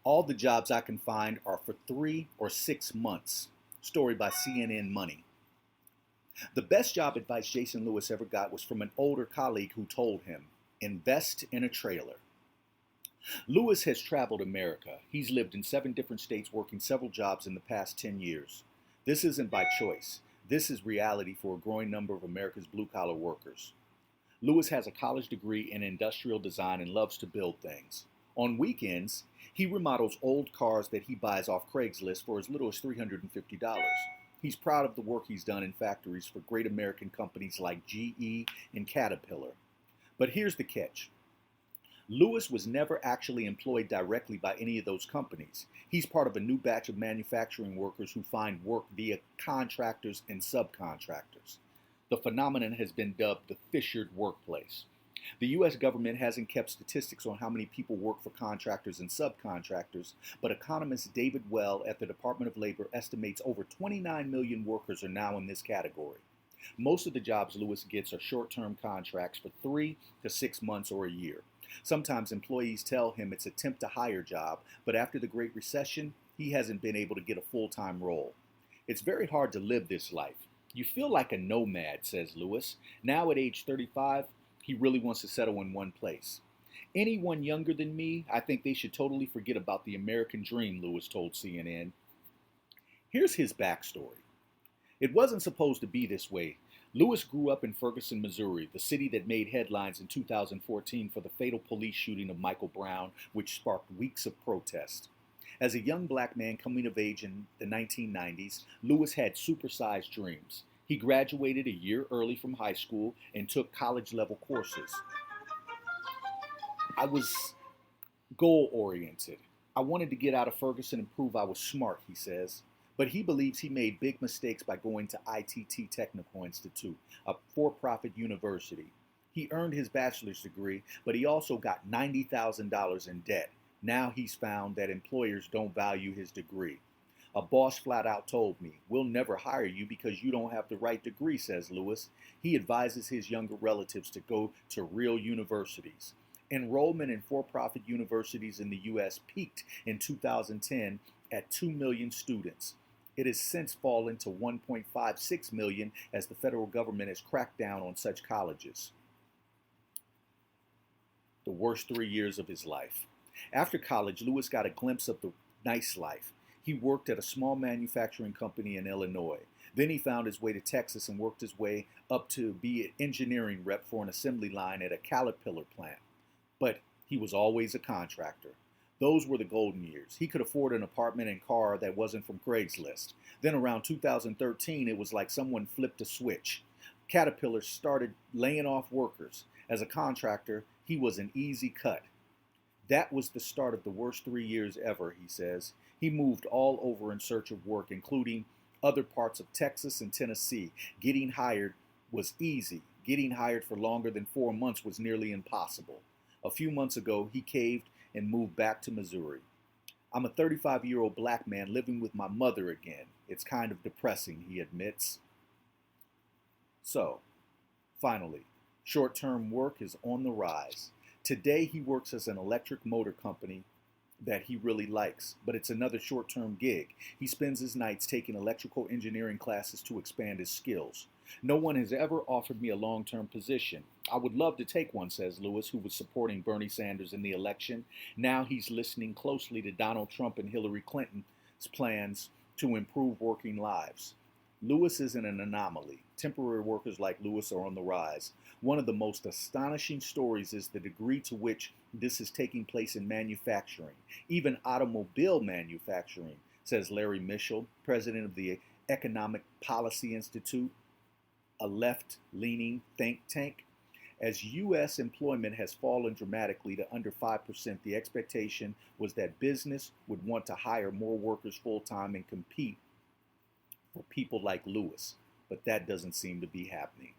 All the jobs I can find are for 3 or 6 months. Story by CNN Money. The best job advice Jason Lewis ever got was from an older colleague who told him, invest in a trailer. Lewis has traveled America. He's lived in 7 different states working several jobs in the past 10 years. This isn't by choice. This is reality for a growing number of America's blue-collar workers. Lewis has a college degree in industrial design and loves to build things. On weekends, he remodels old cars that he buys off Craigslist for as little as $350. He's proud of the work he's done in factories for great American companies like GE and Caterpillar. But here's the catch. Lewis was never actually employed directly by any of those companies. He's part of a new batch of manufacturing workers who find work via contractors and subcontractors. The phenomenon has been dubbed the fissured workplace. The U.S. government hasn't kept statistics on how many people work for contractors and subcontractors, but economist David Well at the Department of Labor estimates over 29 million workers are now in this category. Most of the jobs Lewis gets are short-term contracts for 3 to 6 months or a year. Sometimes employees tell him it's a temp-to-hire job, but after the Great Recession, he hasn't been able to get a full-time role. It's very hard to live this life. You feel like a nomad, says Lewis. Now at age 35, he really wants to settle in one place. Anyone younger than me, I think they should totally forget about the American dream, Lewis told CNN. Here's his backstory. It wasn't supposed to be this way. Lewis grew up in Ferguson, Missouri, the city that made headlines in 2014 for the fatal police shooting of Michael Brown, which sparked weeks of protest. As a young black man coming of age in the 1990s, Lewis had supersized dreams. He graduated a year early from high school and took college-level courses. I was goal-oriented. I wanted to get out of Ferguson and prove I was smart, he says. But he believes he made big mistakes by going to ITT Technical Institute, a for-profit university. He earned his bachelor's degree, but he also got $90,000 in debt. Now he's found that employers don't value his degree. A boss flat out told me, we'll never hire you because you don't have the right degree, says Lewis. He advises his younger relatives to go to real universities. Enrollment in for-profit universities in the U.S. peaked in 2010 at 2 million students. It has since fallen to 1.56 million as the federal government has cracked down on such colleges. The worst 3 years of his life. After college, Lewis got a glimpse of the nice life. He worked at a small manufacturing company in Illinois. Then he found his way to Texas and worked his way up to be an engineering rep for an assembly line at a Caterpillar plant. But he was always a contractor. Those were the golden years. He could afford an apartment and car that wasn't from Craigslist. Then around 2013, it was like someone flipped a switch. Caterpillar started laying off workers. As a contractor, he was an easy cut. That was the start of the worst 3 years ever, he says. He moved all over in search of work, including other parts of Texas and Tennessee. Getting hired was easy. Getting hired for longer than 4 months was nearly impossible. A few months ago, he caved and moved back to Missouri. I'm a 35-year-old black man living with my mother again. It's kind of depressing, he admits. So, finally, short-term work is on the rise. Today he works as an electric motor company that he really likes, but it's another short-term gig. He spends his nights taking electrical engineering classes to expand his skills. No one has ever offered me a long-term position. I would love to take one, says Lewis, who was supporting Bernie Sanders in the election. Now he's listening closely to Donald Trump and Hillary Clinton's plans to improve working lives. Lewis isn't an anomaly. Temporary workers like Lewis are on the rise. One of the most astonishing stories is the degree to which this is taking place in manufacturing, even automobile manufacturing, says Larry Mitchell, president of the Economic Policy Institute, a left-leaning think tank. As U.S. employment has fallen dramatically to under 5%, the expectation was that business would want to hire more workers full-time and compete for people like Lewis, but that doesn't seem to be happening.